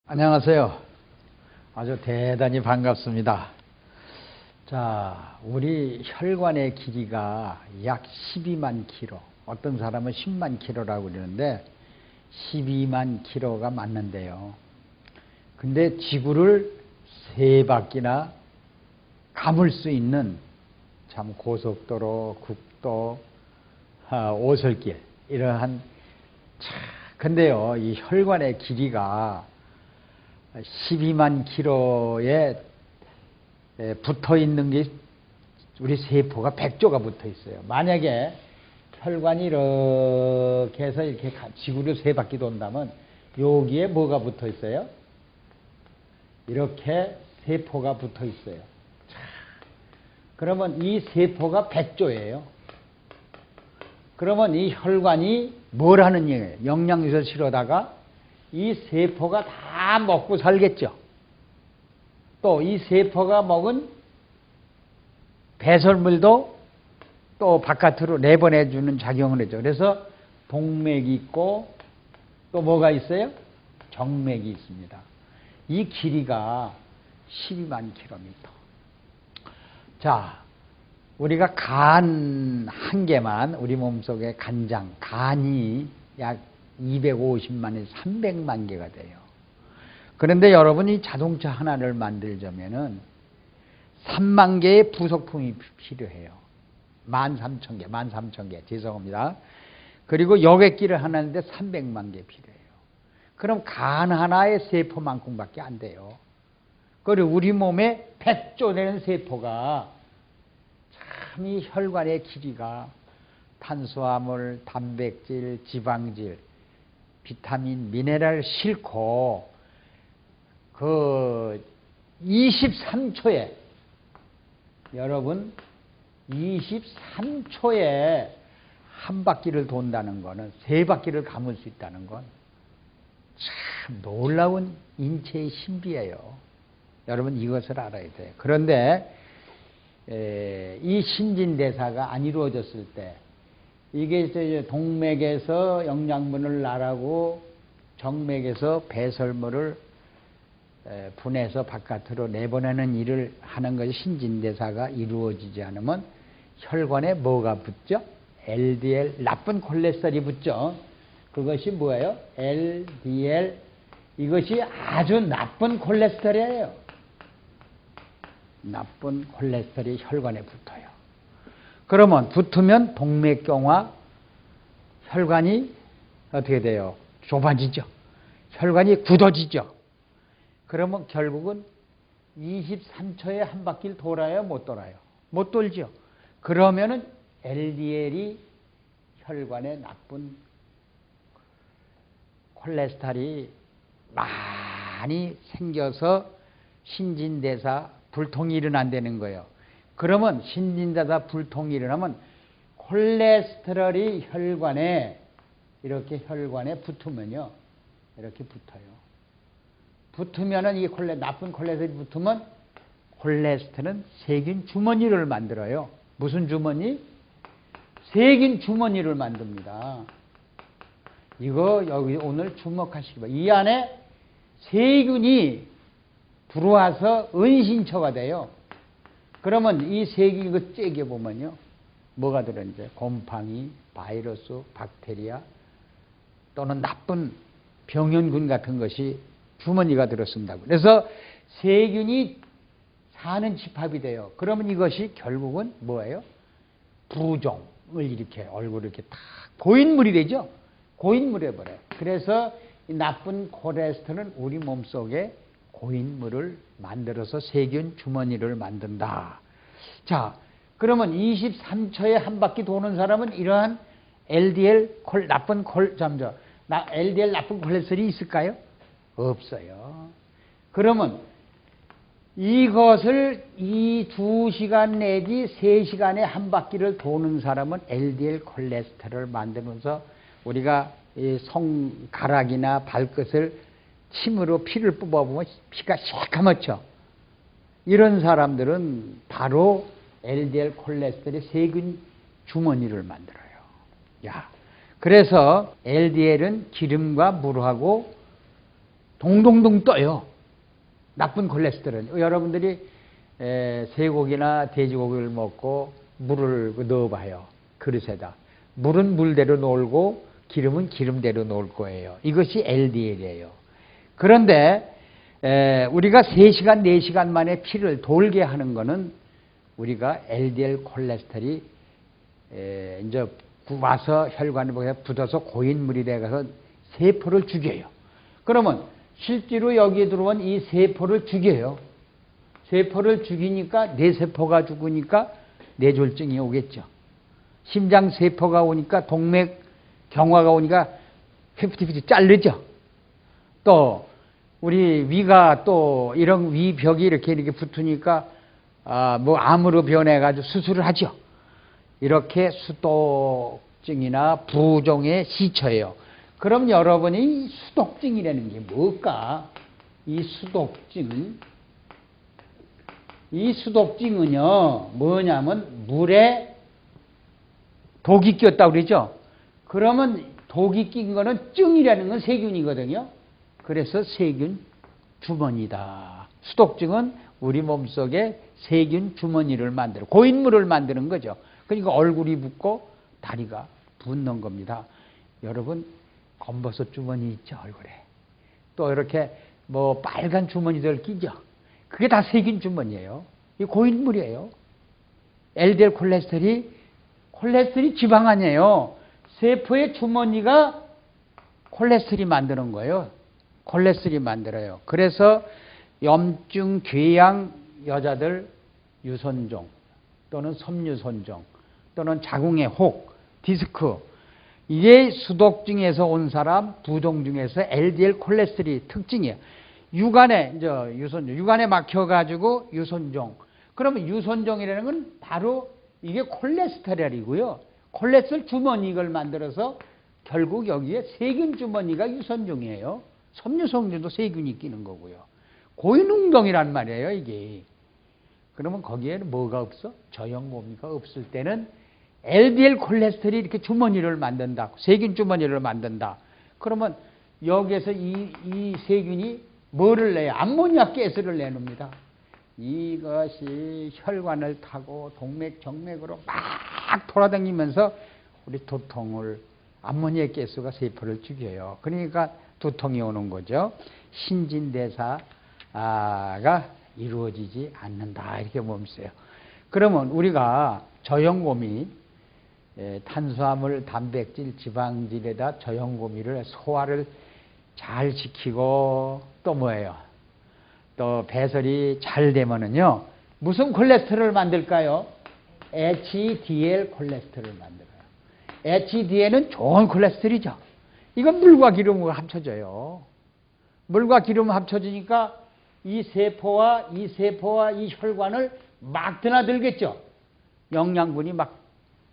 안녕하세요. 아주 대단히 반갑습니다. 자, 우리 혈관의 길이가 약 12만 킬로, 어떤 사람은 10만 킬로라고 그러는데 12만 킬로가 맞는데요. 근데 지구를 세 바퀴나 감을 수 있는 참 고속도로, 국도, 오솔길 이러한 근데요, 이 혈관의 길이가 12만 킬로에 붙어 있는 게 우리 세포가 100조가 붙어 있어요. 만약에 혈관이 이렇게 해서 이렇게 지구를 세 바퀴 돈다면 여기에 뭐가 붙어 있어요? 이렇게 세포가 붙어 있어요. 그러면 이 세포가 100조예요. 그러면 이 혈관이 뭘 하는 얘기예요? 영양소를 실어다가 이 세포가 다 먹고 살겠죠. 또 이 세포가 먹은 배설물도 또 바깥으로 내보내주는 작용을 하죠. 그래서 동맥이 있고 또 뭐가 있어요? 정맥이 있습니다. 이 길이가 12만 킬로미터. 자, 우리가 간 한 개만, 우리 몸속에 간장, 간이 약 250만에서 300만 개가 돼요. 그런데 여러분이 자동차 하나를 만들자면은 3만 개의 부속품이 필요해요. 13,000개, 죄송합니다. 그리고 여객기를 하나 하는데 300만 개 필요해요. 그럼 간 하나의 세포만큼밖에 안 돼요. 그리고 우리 몸에 100조 되는 세포가 참 이 혈관의 길이가 탄수화물, 단백질, 지방질, 비타민, 미네랄 싣고 그 23초에 여러분 23초에 한 바퀴를 돈다는 거는 세 바퀴를 감을 수 있다는 건 참 놀라운 인체의 신비예요. 여러분 이것을 알아야 돼요. 그런데 이 신진대사가 안 이루어졌을 때 이게 이제 동맥에서 영양분을 나라고 정맥에서 배설물을 분해서 바깥으로 내보내는 일을 하는 것이 신진대사가 이루어지지 않으면 혈관에 뭐가 붙죠? LDL, 나쁜 콜레스테롤이 붙죠. 그것이 뭐예요? LDL, 이것이 아주 나쁜 콜레스테롤이에요. 나쁜 콜레스테롤이 혈관에 붙어요. 그러면 붙으면 동맥경화, 혈관이 어떻게 돼요? 좁아지죠. 혈관이 굳어지죠. 그러면 결국은 23초에 한 바퀴를 돌아요? 못 돌아요? 못 돌죠. 그러면은 LDL이 혈관에 나쁜 콜레스테롤이 많이 생겨서 신진대사 불통이 일어난다는 거예요. 그러면 신진대사 불통이 일어나면 콜레스테롤이 혈관에 이렇게 혈관에 붙으면요. 이렇게 붙어요. 붙으면은 이 나쁜 콜레스테롤이 붙으면 콜레스테롤은 세균 주머니를 만들어요. 무슨 주머니? 세균 주머니를 만듭니다. 이거 여기 오늘 주목하시기 바랍니다. 이 안에 세균이 들어와서 은신처가 돼요. 그러면 이 세균 이거 째겨보면요. 뭐가 들어있는지 곰팡이, 바이러스, 박테리아 또는 나쁜 병연균 같은 것이 주머니가 들었습니다. 그래서 세균이 사는 집합이 돼요. 그러면 이것이 결국은 뭐예요? 부종을 이렇게 얼굴을 이렇게 탁 고인물이 되죠. 고인물이 돼버려요. 그래서 이 나쁜 콜레스테롤은 우리 몸속에 고인물을 만들어서 세균 주머니를 만든다. 자, 그러면 23초에 한 바퀴 도는 사람은 이러한 LDL 나쁜 LDL 나쁜 콜레스테롤이 있을까요? 없어요. 그러면 이것을 이 2시간 내지 3시간에 한 바퀴를 도는 사람은 LDL 콜레스테롤을 만들면서 우리가 이 손가락이나 발끝을 침으로 피를 뽑아보면 피가 새까맣죠. 이런 사람들은 바로 LDL 콜레스테롤의 세균 주머니를 만들어요. 야, 그래서 LDL은 기름과 물하고 동동동 떠요. 나쁜 콜레스테롤. 여러분들이 쇠고기나 돼지고기를 먹고 물을 넣어봐요. 그릇에다. 물은 물대로 놀고 기름은 기름대로 놀 거예요. 이것이 LDL이에요. 그런데 우리가 3시간, 4시간 만에 피를 돌게 하는 거는 우리가 LDL 콜레스테롤이 이제 와서 혈관에 붙어서 고인물이 돼서 세포를 죽여요. 그러면 실제로 여기에 들어온 이 세포를 죽여요. 세포를 죽이니까 뇌세포가 죽으니까 뇌졸중이 오겠죠. 심장세포가 오니까 동맥 경화가 오니까 휘프티프티 자르죠. 또 우리 위가 또 이런 위벽이 이렇게 붙으니까 뭐 암으로 변해가지고 수술을 하죠. 이렇게 수독증이나 부종의 시초예요. 그럼 여러분이 수독증이라는 게 뭘까? 이 수독증은요 뭐냐면 물에 독이 꼈다고 그러죠. 그러면 독이 낀 거는 증이라는 건 세균이거든요. 그래서 세균 주머니다. 수독증은 우리 몸속에 세균 주머니를 만들어 고인물을 만드는 거죠. 그러니까 얼굴이 붓고 다리가 붓는 겁니다. 여러분 검버섯 주머니 있죠, 얼굴에. 또 이렇게 뭐 빨간 주머니들 끼죠. 그게 다 세균 주머니예요. 이 고인물이에요. LDL 콜레스테롤이 지방 아니에요. 세포의 주머니가 콜레스테롤이 만드는 거예요. 콜레스테롤이 만들어요. 그래서 염증, 궤양 여자들 유선종 또는 섬유선종 또는 자궁의 혹, 디스크 이게 수독증에서 온 사람, 부종중에서 LDL 콜레스테롤이 특징이에요. 유관에 유관에 막혀가지고 유선종. 그러면 유선종이라는 건 바로 이게 콜레스테롤이고요. 콜레스테롤 주머니 이걸 만들어서 결국 여기에 세균 주머니가 유선종이에요. 섬유성분도 세균이 끼는 거고요. 고인운동이란 말이에요, 이게. 그러면 거기에는 뭐가 없어? 저형고미가 없을 때는 LDL 콜레스테롤이 이렇게 주머니를 만든다. 세균 주머니를 만든다. 그러면 여기에서 이 세균이 뭐를 내요? 암모니아 가스를 내놓습니다. 이것이 혈관을 타고 동맥, 정맥으로 막 돌아다니면서 우리 두통을 암모니아 가스가 세포를 죽여요. 그러니까 두통이 오는 거죠. 신진대사가 이루어지지 않는다. 이렇게 보면서요. 그러면 우리가 저형고미, 탄수화물, 단백질, 지방질에다 저형고미를 소화를 잘 시키고 또 뭐예요? 또 배설이 잘 되면은요. 무슨 콜레스테롤을 만들까요? HDL 콜레스테롤을 만들어요. HDL은 좋은 콜레스테롤이죠. 이건 물과 기름과 합쳐져요. 물과 기름 합쳐지니까 이 세포와 이 혈관을 막 드나들겠죠. 영양분이 막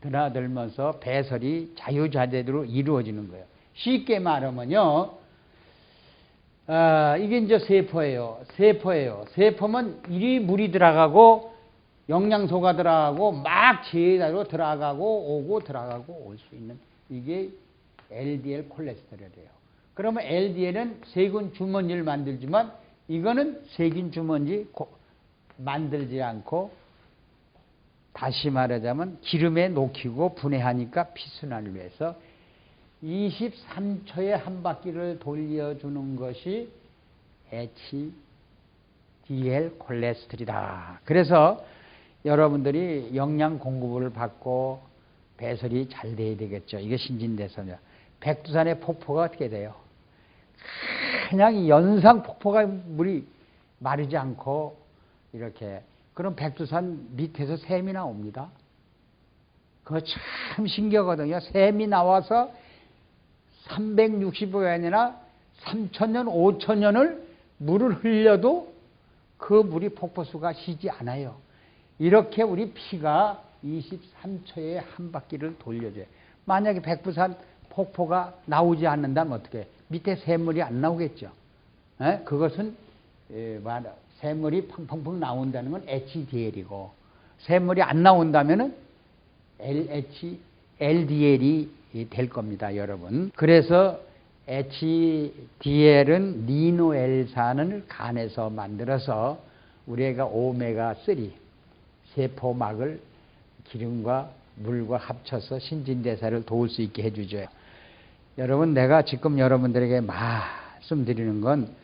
드나들면서 배설이 자유자재로 이루어지는 거예요. 쉽게 말하면요. 이게 이제 세포예요. 세포면 이리 물이 들어가고 영양소가 들어가고 막 제대로 들어가고 오고 들어가고 올 수 있는 이게 LDL 콜레스테롤이에요. 그러면 LDL은 세균 주머니를 만들지만 이거는 세균 주머니 만들지 않고 다시 말하자면 기름에 녹이고 분해하니까 피순환을 위해서 23초에 한 바퀴를 돌려주는 것이 HDL 콜레스테롤이다. 그래서 여러분들이 영양 공급을 받고 배설이 잘 돼야 되겠죠. 이게 신진대사입니다. 백두산의 폭포가 어떻게 돼요? 그냥 연상 폭포가 물이 마르지 않고 이렇게. 그럼 백두산 밑에서 샘이 나옵니다. 그거 참 신기하거든요. 샘이 나와서 365년이나 3,000년, 5,000년을 물을 흘려도 그 물이 폭포수가 쉬지 않아요. 이렇게 우리 피가 23초에 한 바퀴를 돌려줘요. 만약에 백두산 폭포가 나오지 않는다면 어떻게? 밑에 샘물이 안 나오겠죠. 그것은 샘물이 펑펑펑 나온다는 건 HDL이고 샘물이 안 나온다면은 LDL이 될 겁니다, 여러분. 그래서 HDL은 리노엘산을 간에서 만들어서 우리가 오메가3 세포막을 기름과 물과 합쳐서 신진대사를 도울 수 있게 해주죠. 여러분, 내가 지금 여러분들에게 말씀드리는 건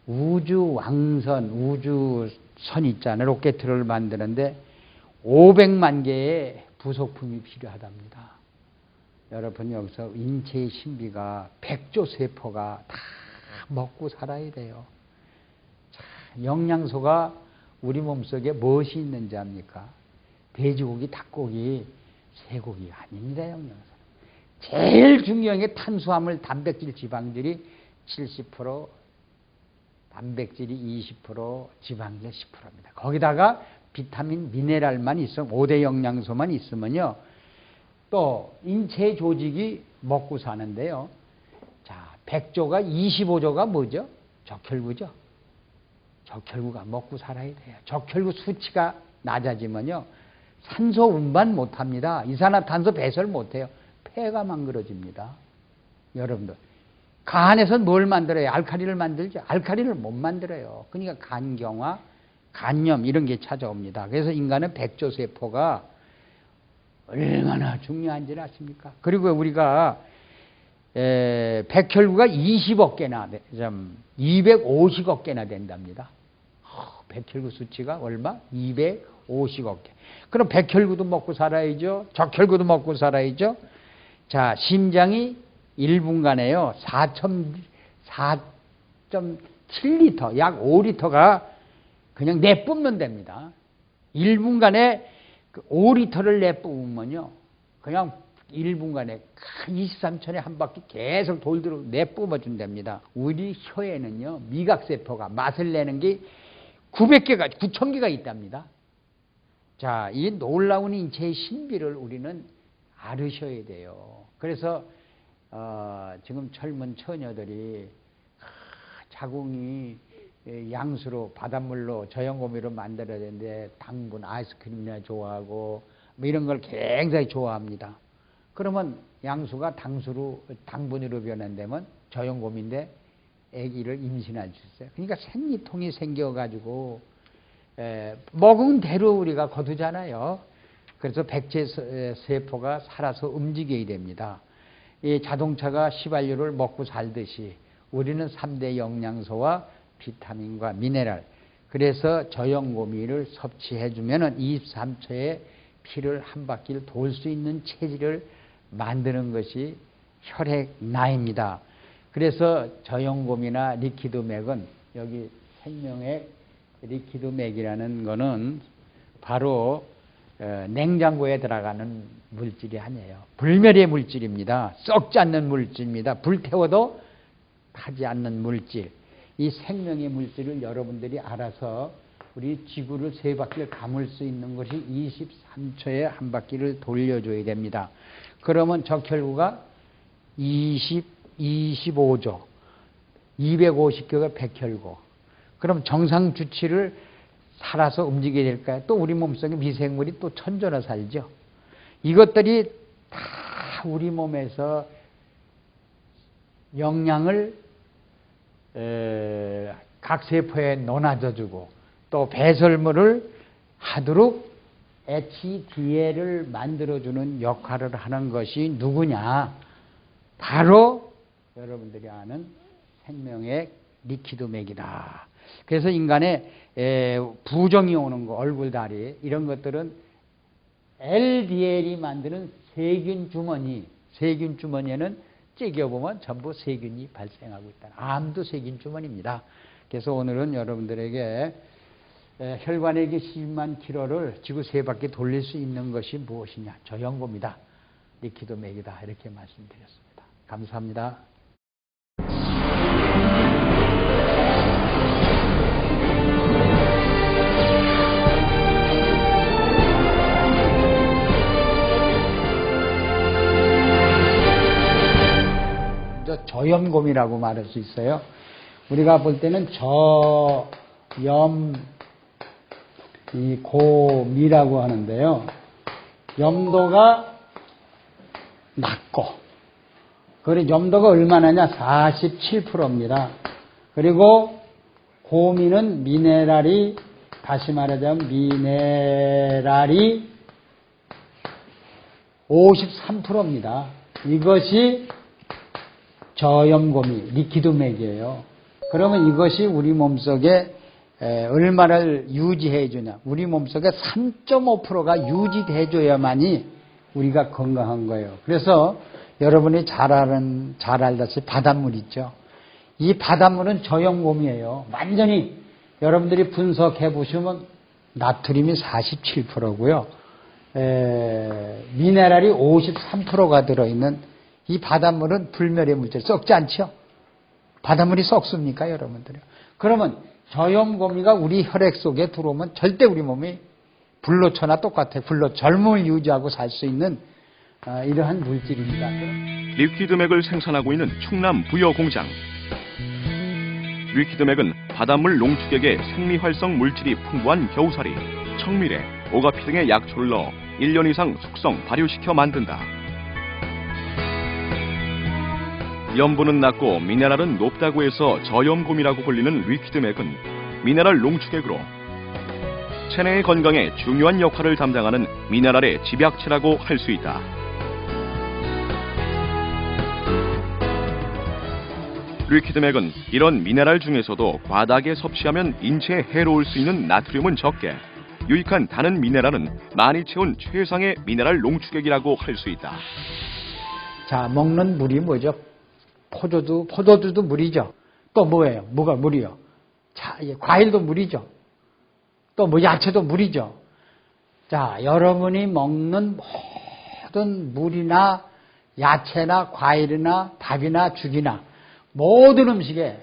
우주왕선, 우주선 있잖아요. 로켓을 만드는데 500만 개의 부속품이 필요하답니다. 여러분, 여기서 인체의 신비가 100조 세포가 다 먹고 살아야 돼요. 자, 영양소가 우리 몸속에 무엇이 있는지 압니까? 돼지고기, 닭고기, 쇠고기 아닙니다. 영양소. 제일 중요한 게 탄수화물, 단백질, 지방질이 70%, 단백질이 20%, 지방질 10%입니다. 거기다가 비타민, 미네랄만 있으면 5대 영양소만 있으면요. 또 인체 조직이 먹고 사는데요. 자, 100조가 25조가 뭐죠? 적혈구죠. 적혈구가 먹고 살아야 돼요. 적혈구 수치가 낮아지면요. 산소 운반 못합니다. 이산화탄소 배설 못해요. 폐가 망그러집니다. 여러분들. 간에서 뭘 만들어요? 알칼리를 만들죠. 알칼리를 못 만들어요. 그러니까 간경화, 간염 이런 게 찾아옵니다. 그래서 인간은 백조 세포가 얼마나 중요한지 아십니까? 그리고 우리가 백혈구가 20억 개나, 250억 개나 된답니다. 백혈구 수치가 얼마? 250억 개. 그럼 백혈구도 먹고 살아야죠. 적혈구도 먹고 살아야죠. 자, 심장이 1분간에요. 4.7리터, 약 5리터가 그냥 내뿜면 됩니다. 1분간에 5리터를 내뿜으면요. 그냥 1분간에 23초에 한 바퀴 계속 돌도록 내뿜어준답니다. 우리 혀에는요. 미각세포가 맛을 내는 게 900개가, 9,000개가 있답니다. 자, 이 놀라운 인체의 신비를 우리는 알으셔야 돼요. 그래서 지금 젊은 처녀들이 자궁이 양수로 바닷물로 저염고미로 만들어야 되는데 당분 아이스크림이나 좋아하고 뭐 이런 걸 굉장히 좋아합니다. 그러면 양수가 당분으로 변환되면 저염고미인데 아기를 임신할 수 있어요. 그러니까 생리통이 생겨가지고 먹은 대로 우리가 거두잖아요. 그래서 백제 세포가 살아서 움직여야 됩니다. 이 자동차가 휘발유를 먹고 살듯이 우리는 3대 영양소와 비타민과 미네랄, 그래서 저염고미를 섭취해주면 23초에 피를 한 바퀴를 돌 수 있는 체질을 만드는 것이 혈액나입니다. 그래서 저염고미나 리퀴드맥은 여기 생명의 리퀴드맥이라는 거는 바로 냉장고에 들어가는 물질이 아니에요. 불멸의 물질입니다. 썩지 않는 물질입니다. 불태워도 타지 않는 물질. 이 생명의 물질을 여러분들이 알아서 우리 지구를 세 바퀴를 감을 수 있는 것이 23초에 한 바퀴를 돌려줘야 됩니다. 그러면 적혈구가 25조, 250개가 백혈구. 그럼 정상 주치를 살아서 움직여야 될까요? 또 우리 몸속에 미생물이 또 천조나 살죠. 이것들이 다 우리 몸에서 영양을 각 세포에 논아줘주고 또 배설물을 하도록 HDL을 만들어주는 역할을 하는 것이 누구냐? 바로 여러분들이 아는 생명의 리퀴드맥이다. 그래서 인간의 부종이 오는 거, 얼굴, 다리 이런 것들은 LDL이 만드는 세균 주머니, 세균 주머니에는 찌겨보면 전부 세균이 발생하고 있다. 암도 세균 주머니입니다. 그래서 오늘은 여러분들에게 혈관의 10만 킬로를 지구 세 바퀴 돌릴 수 있는 것이 무엇이냐? 저염고미다. 리퀴드맥이다. 이렇게 말씀드렸습니다. 감사합니다. 저염고미라고 말할 수 있어요. 우리가 볼 때는 고미라고 하는데요. 염도가 낮고 그래 염도가 얼마나냐? 47%입니다. 그리고 고미는 미네랄이 다시 말하자면 미네랄이 53%입니다. 이것이 저염고미, 리퀴드맥이에요. 그러면 이것이 우리 몸속에 얼마를 유지해 주냐. 우리 몸속에 3.5%가 유지돼 줘야만이 우리가 건강한 거예요. 그래서 여러분이 잘 알다시피 바닷물 있죠. 이 바닷물은 저염곰이에요. 완전히 여러분들이 분석해 보시면 나트륨이 47%고요. 미네랄이 53%가 들어있는 이 바닷물은 불멸의 물질 썩지 않죠? 바닷물이 썩습니까, 여러분들이? 그러면 저염고미가 우리 혈액 속에 들어오면 절대 우리 몸이 불로초나 똑같아요. 젊음을 유지하고 살 수 있는 이러한 물질입니다. 리퀴드맥을 생산하고 있는 충남 부여공장. 리퀴드맥은 바닷물 농축액에 생리활성 물질이 풍부한 겨우살이, 청미래, 오가피 등의 약초를 넣어 1년 이상 숙성, 발효시켜 만든다. 염분은 낮고 미네랄은 높다고 해서 저염곰이라고 불리는 리퀴드맥은 미네랄 농축액으로 체내의 건강에 중요한 역할을 담당하는 미네랄의 집약체라고 할 수 있다. 리퀴드맥은 이런 미네랄 중에서도 과다하게 섭취하면 인체에 해로울 수 있는 나트륨은 적게, 유익한 다른 미네랄은 많이 채운 최상의 미네랄 농축액이라고 할 수 있다. 자, 먹는 물이 뭐죠? 포도주도 물이죠. 또 뭐예요? 뭐가 물이요? 자, 과일도 물이죠. 또 뭐 야채도 물이죠. 자, 여러분이 먹는 모든 물이나 야채나 과일이나 밥이나 죽이나 모든 음식에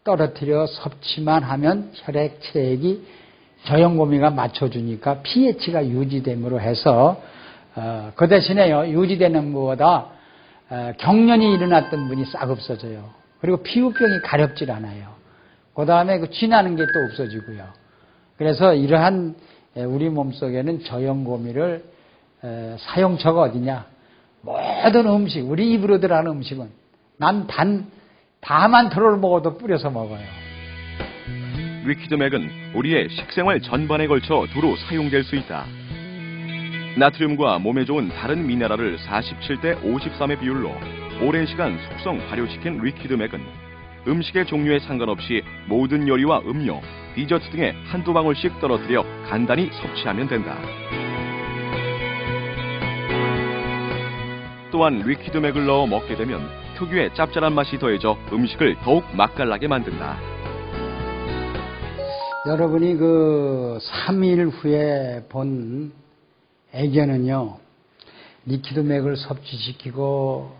떨어뜨려 섭취만 하면 혈액 체액이 저염고미가 맞춰주니까 pH가 유지됨으로 해서 그 대신에요, 유지되는 것보다 경련이 일어났던 분이 싹 없어져요. 그리고 피부병이 가렵질 않아요. 그 다음에 그 쥐나는 게 또 없어지고요. 그래서 이러한 우리 몸속에는 저염고미를 사용처가 어디냐? 모든 음식, 우리 입으로 들어가는 음식은 난 다만 털을 먹어도 뿌려서 먹어요. 리퀴드맥은 우리의 식생활 전반에 걸쳐 두루 사용될 수 있다. 나트륨과 몸에 좋은 다른 미네랄을 47대 53의 비율로 오랜 시간 숙성 발효시킨 리퀴드맥은 음식의 종류에 상관없이 모든 요리와 음료, 디저트 등에 한두 방울씩 떨어뜨려 간단히 섭취하면 된다. 또한 리퀴드맥을 넣어 먹게 되면 특유의 짭짤한 맛이 더해져 음식을 더욱 맛깔나게 만든다. 여러분이 그 3일 후에 본 애견은요, 리퀴드맥을 섭취시키고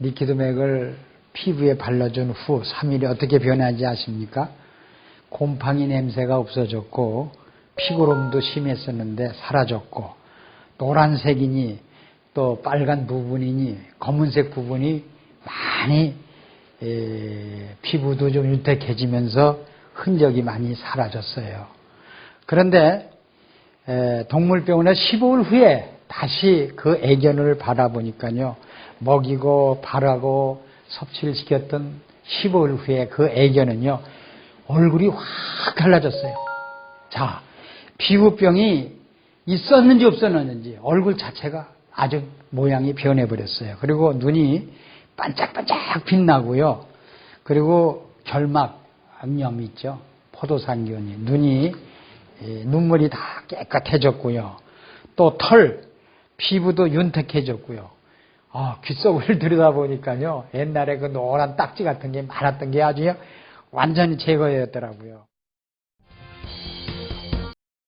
리퀴드맥을 피부에 발라준 후 3일에 어떻게 변하지 아십니까? 곰팡이 냄새가 없어졌고 피고름도 심했었는데 사라졌고 노란색이니 또 빨간 부분이니 검은색 부분이 많이 피부도 좀 윤택해지면서 흔적이 많이 사라졌어요. 그런데 동물병원에 15일 후에 다시 그 애견을 바라보니까요, 먹이고 바르고 섭취를 시켰던 15일 후에 그 애견은요, 얼굴이 확 달라졌어요. 자, 피부병이 있었는지 없었는지 얼굴 자체가 아주 모양이 변해버렸어요. 그리고 눈이 반짝반짝 빛나고요. 그리고 결막, 악염 있죠. 포도상균이. 눈이, 눈물이 다 깨끗해졌고요. 또 털, 피부도 윤택해졌고요. 귓속을 들여다보니까요, 옛날에 그 노란 딱지 같은 게 많았던 게 아주 완전히 제거되었더라고요.